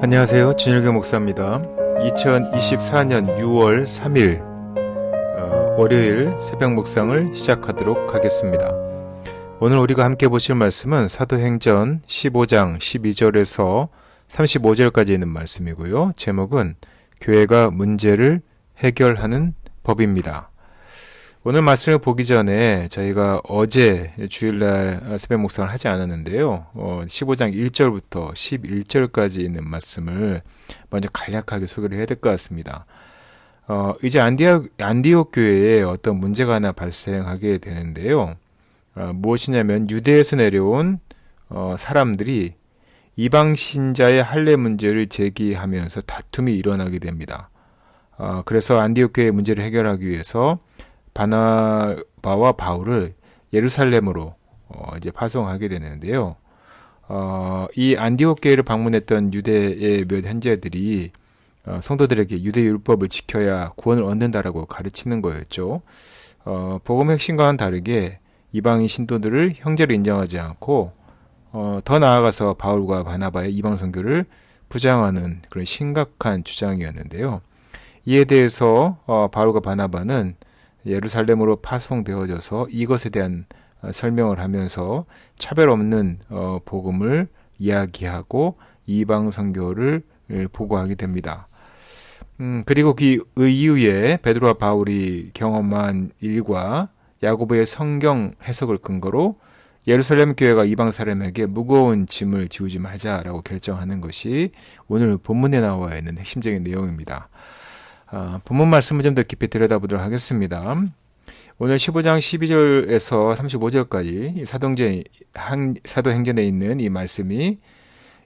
안녕하세요. 진일교 목사입니다. 2024년 6월 3일 월요일 새벽 묵상을 시작하도록 하겠습니다. 오늘 우리가 함께 보실 말씀은 사도행전 15장 12절에서 35절까지 있는 말씀이고요. 제목은 교회가 문제를 해결하는 법입니다. 오늘 말씀을 보기 전에 저희가 어제 주일날 새벽 묵상을 하지 않았는데요. 15장 1절부터 11절까지 있는 말씀을 먼저 간략하게 소개를 해야 될 것 같습니다. 이제 안디옥 교회에 어떤 문제가 하나 발생하게 되는데요. 무엇이냐면 유대에서 내려온 사람들이 이방 신자의 할례 문제를 제기하면서 다툼이 일어나게 됩니다. 그래서 안디옥 교회의 문제를 해결하기 위해서 바나바와 바울을 예루살렘으로 이제 파송하게 되는데요. 이 안디옥 교회를 방문했던 유대의 몇 현지들이 성도들에게 유대 율법을 지켜야 구원을 얻는다라고 가르치는 거였죠. 복음의 핵심과는 다르게 이방인 신도들을 형제로 인정하지 않고 더 나아가서 바울과 바나바의 이방 선교를 부정하는 그런 심각한 주장이었는데요. 이에 대해서 바울과 바나바는 예루살렘으로 파송되어져서 이것에 대한 설명을 하면서 차별 없는 복음을 이야기하고 이방 선교를 보고하게 됩니다. 그리고 그 이후에 베드로와 바울이 경험한 일과 야고보의 성경 해석을 근거로 예루살렘 교회가 이방 사람에게 무거운 짐을 지우지 말자라고 결정하는 것이 오늘 본문에 나와 있는 핵심적인 내용입니다. 본문 말씀을 좀 더 깊이 들여다보도록 하겠습니다. 오늘 15장 12절에서 35절까지 사도행전에 있는 이 말씀이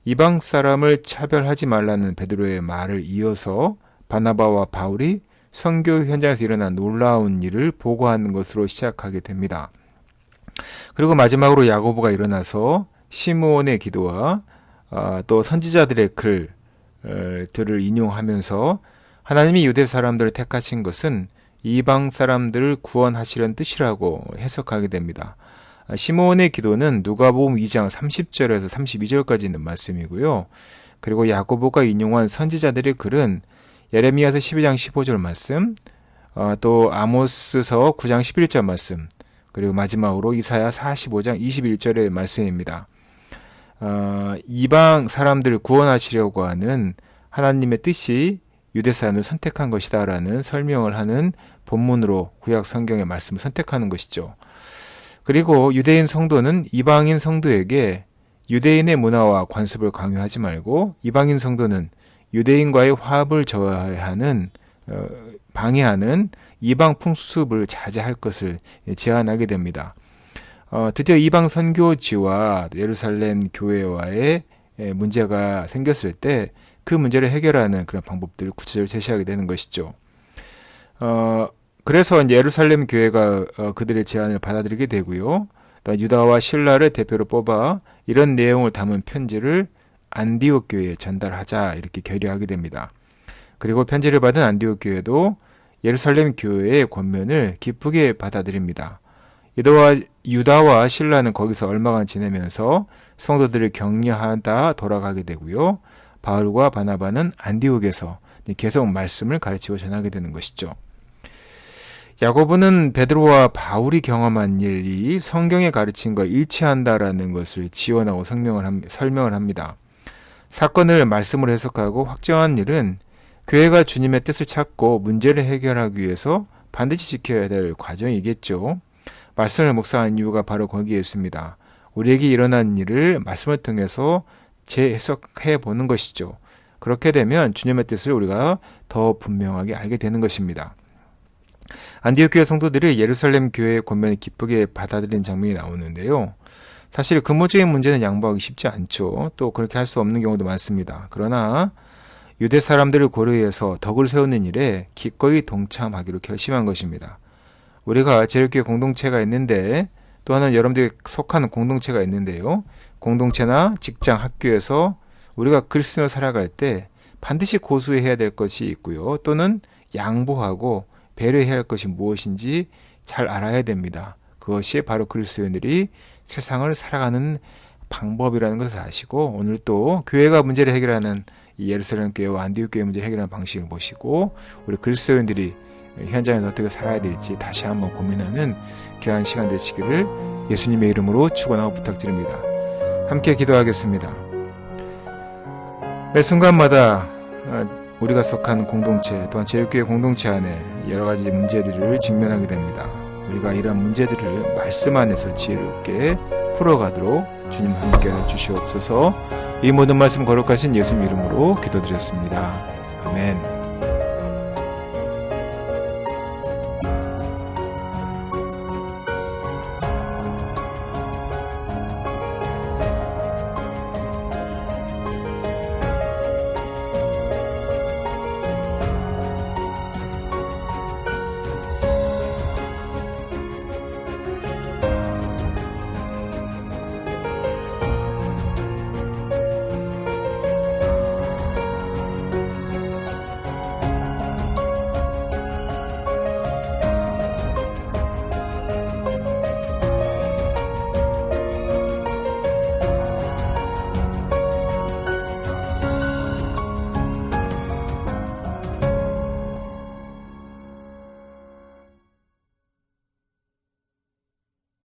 이방 사람을 차별하지 말라는 베드로의 말을 이어서 바나바와 바울이 선교 현장에서 일어난 놀라운 일을 보고하는 것으로 시작하게 됩니다. 그리고 마지막으로 야고보가 일어나서 시므온의 기도와 또 선지자들의 글들을 인용하면서 하나님이 유대 사람들을 택하신 것은 이방 사람들을 구원하시려는 뜻이라고 해석하게 됩니다. 시므온의 기도는 누가복음 2장 30절에서 32절까지 있는 말씀이고요. 그리고 야고보가 인용한 선지자들의 글은 예레미야서 12장 15절 말씀, 또 아모스서 9장 11절 말씀, 그리고 마지막으로 이사야 45장 21절의 말씀입니다. 이방 사람들을 구원하시려고 하는 하나님의 뜻이 유대 사람을 선택한 것이다라는 설명을 하는 본문으로 구약 성경의 말씀을 선택하는 것이죠. 그리고 유대인 성도는 이방인 성도에게 유대인의 문화와 관습을 강요하지 말고 이방인 성도는 유대인과의 화합을 방해하는 이방 풍습을 자제할 것을 제안하게 됩니다. 드디어 이방 선교지와 예루살렘 교회와의 문제가 생겼을 때 그 문제를 해결하는 그런 방법들을 구체적으로 제시하게 되는 것이죠. 그래서 이제 예루살렘 교회가 그들의 제안을 받아들이게 되고요. 유다와 실라를 대표로 뽑아 이런 내용을 담은 편지를 안디옥 교회에 전달하자 이렇게 결의하게 됩니다. 그리고 편지를 받은 안디옥 교회도 예루살렘 교회의 권면을 기쁘게 받아들입니다. 유다와 실라는 거기서 얼마간 지내면서 성도들을 격려하다 돌아가게 되고요. 바울과 바나바는 안디옥에서 계속 말씀을 가르치고 전하게 되는 것이죠. 야고보는 베드로와 바울이 경험한 일이 성경의 가르침과 일치한다라는 것을 지원하고 설명을 합니다. 사건을 말씀으로 해석하고 확정한 일은 교회가 주님의 뜻을 찾고 문제를 해결하기 위해서 반드시 지켜야 될 과정이겠죠. 말씀을 묵상한 이유가 바로 거기에 있습니다. 우리에게 일어난 일을 말씀을 통해서 재해석해 보는 것이죠. 그렇게 되면 주님의 뜻을 우리가 더 분명하게 알게 되는 것입니다. 안디옥 교회 성도들이 예루살렘 교회의 권면을 기쁘게 받아들인 장면이 나오는데요. 사실 근본적인 문제는 양보하기 쉽지 않죠. 또 그렇게 할 수 없는 경우도 많습니다. 그러나 유대 사람들을 고려해서 덕을 세우는 일에 기꺼이 동참하기로 결심한 것입니다. 우리가 제일교회 공동체가 있는데 또 하나는 여러분들이 속하는 공동체가 있는데요. 공동체나 직장, 학교에서 우리가 그리스도인으로 살아갈 때 반드시 고수해야 될 것이 있고요. 또는 양보하고 배려해야 할 것이 무엇인지 잘 알아야 됩니다. 그것이 바로 그리스도인들이 세상을 살아가는 방법이라는 것을 아시고 오늘 또 교회가 문제를 해결하는 이 예루살렘 교회와 안디옥 교회 문제 해결하는 방식을 보시고 우리 그리스도인들이 현장에서 어떻게 살아야 될지 다시 한번 고민하는 귀한 시간 되시기를 예수님의 이름으로 축원하고 부탁드립니다. 함께 기도하겠습니다. 매 순간마다 우리가 속한 공동체 또한 제일교회 공동체 안에 여러 가지 문제들을 직면하게 됩니다. 우리가 이러한 문제들을 말씀 안에서 지혜롭게 풀어가도록 주님 함께하여 주시옵소서. 이 모든 말씀 거룩하신 예수님 이름으로 기도드렸습니다. 아멘.